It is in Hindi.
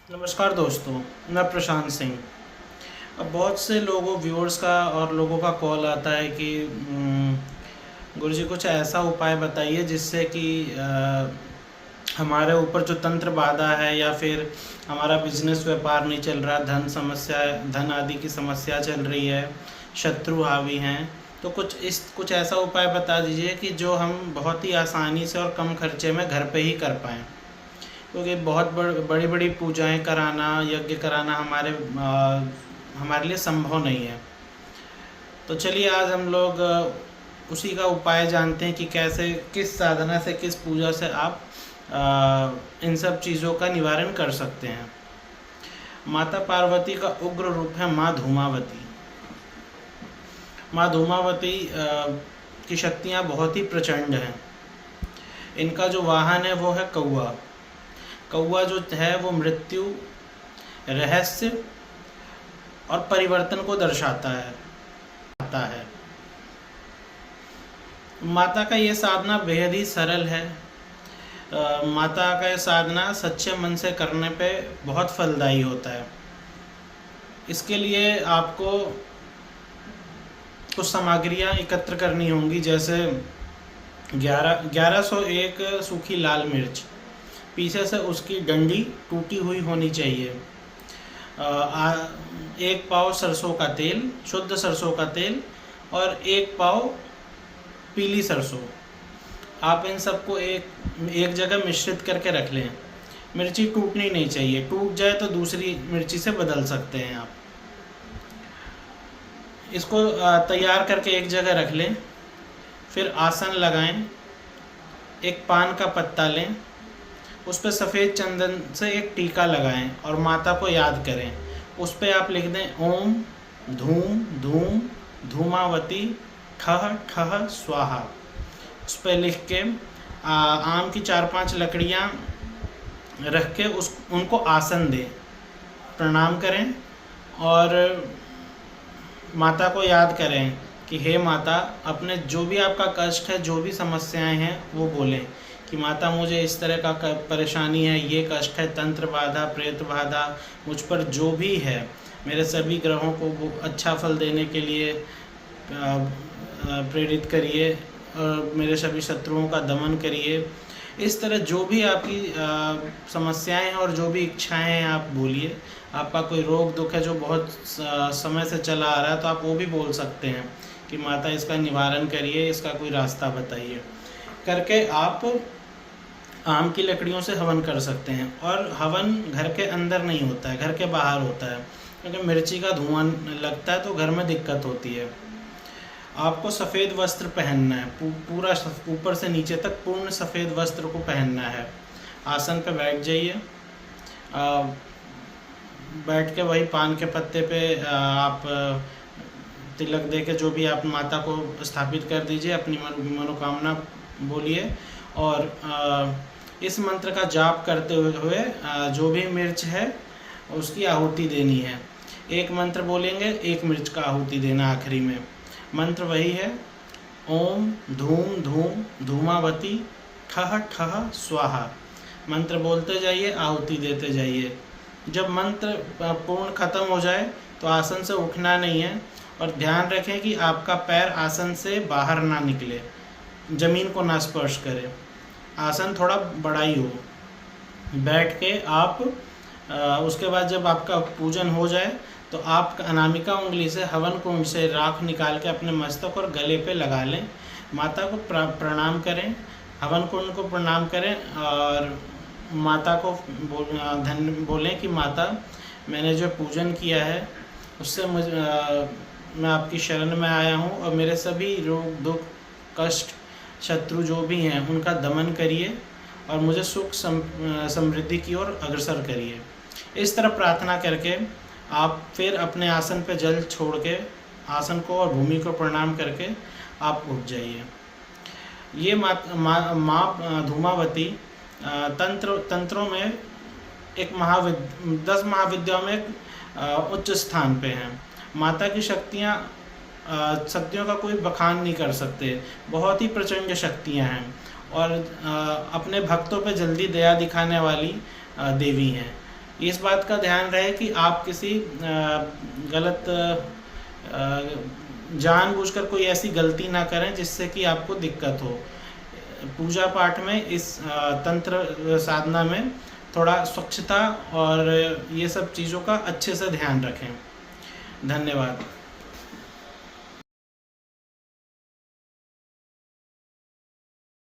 नमस्कार दोस्तों, मैं प्रशांत सिंह। अब बहुत से लोगों व्यूअर्स का और लोगों का कॉल आता है कि गुरुजी कुछ ऐसा उपाय बताइए जिससे कि हमारे ऊपर जो तंत्र बाधा है या फिर हमारा बिजनेस व्यापार नहीं चल रहा, धन आदि की समस्या चल रही है, शत्रु हावी हैं। तो कुछ ऐसा उपाय बता दीजिए कि जो हम बहुत ही आसानी से और कम खर्चे में घर पे ही कर पाएँ, क्योंकि बहुत बड़ी बड़ी पूजाएं कराना, यज्ञ कराना हमारे लिए संभव नहीं है। तो चलिए आज हम लोग उसी का उपाय जानते हैं कि कैसे, किस साधना से, किस पूजा से आप इन सब चीज़ों का निवारण कर सकते हैं। माता पार्वती का उग्र रूप है माँ धूमावती। माँ धूमावती की शक्तियाँ बहुत ही प्रचंड हैं। इनका जो वाहन है वो है कौआ। कौआ जो है वो मृत्यु, रहस्य और परिवर्तन को दर्शाता है। माता का ये साधना बेहद ही सरल है। माता का ये साधना सच्चे मन से करने पे बहुत फलदायी होता है। इसके लिए आपको कुछ सामग्रियाँ एकत्र करनी होंगी, जैसे 1101 सूखी लाल मिर्च, पीछे से उसकी डंडी टूटी हुई होनी चाहिए। 1 पाव सरसों का तेल, शुद्ध सरसों का तेल, और 1 पाव पीली सरसों। आप इन सबको एक जगह मिश्रित करके रख लें। मिर्ची टूटनी नहीं चाहिए, टूट जाए तो दूसरी मिर्ची से बदल सकते हैं आप। इसको तैयार करके एक जगह रख लें। फिर आसन लगाएं। एक पान का पत्ता लें, उस पर सफ़ेद चंदन से एक टीका लगाएं और माता को याद करें। उस पर आप लिख दें ओम धूम धूम धूमावती ठह ठह स्वाहा। उस पर लिख के आम की 4-5 लकड़ियाँ रख के उनको आसन दें, प्रणाम करें और माता को याद करें कि हे माता, अपने जो भी आपका कष्ट है, जो भी समस्याएं हैं वो बोलें कि माता मुझे इस तरह का परेशानी है, ये कष्ट है, तंत्र बाधा, प्रेत बाधा, मुझ पर जो भी है, मेरे सभी ग्रहों को अच्छा फल देने के लिए प्रेरित करिए और मेरे सभी शत्रुओं का दमन करिए। इस तरह जो भी आपकी समस्याएं हैं और जो भी इच्छाएं हैं आप बोलिए। आपका कोई रोग दुख है जो बहुत समय से चला आ रहा है तो आप वो भी बोल सकते हैं कि माता इसका निवारण करिए, इसका कोई रास्ता बताइए। करके आप आम की लकड़ियों से हवन कर सकते हैं। और हवन घर के अंदर नहीं होता है, घर के बाहर होता है, क्योंकि मिर्ची का धुआं लगता है तो घर में दिक्कत होती है। आपको सफ़ेद वस्त्र पहनना है, पूरा ऊपर से नीचे तक पूर्ण सफ़ेद वस्त्र को पहनना है। आसन पे बैठ जाइए। बैठ के वही पान के पत्ते पे आप तिलक दे के जो भी आप माता को स्थापित कर दीजिए, अपनी मनोकामना बोलिए और इस मंत्र का जाप करते हुए जो भी मिर्च है उसकी आहुति देनी है। एक मंत्र बोलेंगे, एक मिर्च का आहुति देना आखिरी में। मंत्र वही है ओम धूम धूम धूमावती ठह ठह स्वाहा। मंत्र बोलते जाइए, आहुति देते जाइए। जब मंत्र पूर्ण खत्म हो जाए तो आसन से उठना नहीं है और ध्यान रखें कि आपका पैर आसन से बाहर ना निकले, जमीन को ना स्पर्श करे, आसन थोड़ा बड़ा ही हो। बैठ के आप उसके बाद जब आपका पूजन हो जाए तो आप अनामिका उंगली से हवन कुंड से राख निकाल के अपने मस्तक और गले पे लगा लें। माता को प्रणाम करें, हवन कुंड को प्रणाम करें और माता को धन्य बोलें कि माता, मैंने जो पूजन किया है उससे मैं आपकी शरण में आया हूँ और मेरे सभी रोग दुख कष्ट शत्रु जो भी हैं उनका दमन करिए और मुझे सुख समृद्धि की ओर अग्रसर करिए। इस तरह प्रार्थना करके आप फिर अपने आसन पर जल छोड़ के आसन को और भूमि को प्रणाम करके आप उठ जाइए। ये माँ धूमावती तंत्रों में एक 10 महाविद्याओं में एक उच्च स्थान पे हैं। माता की शक्तियों का कोई बखान नहीं कर सकते, बहुत ही प्रचंड शक्तियाँ हैं और अपने भक्तों पे जल्दी दया दिखाने वाली देवी हैं। इस बात का ध्यान रहे कि आप किसी गलत जानबूझकर कोई ऐसी गलती ना करें जिससे कि आपको दिक्कत हो। पूजा पाठ में, इस तंत्र साधना में थोड़ा स्वच्छता और ये सब चीज़ों का अच्छे से ध्यान रखें। धन्यवाद।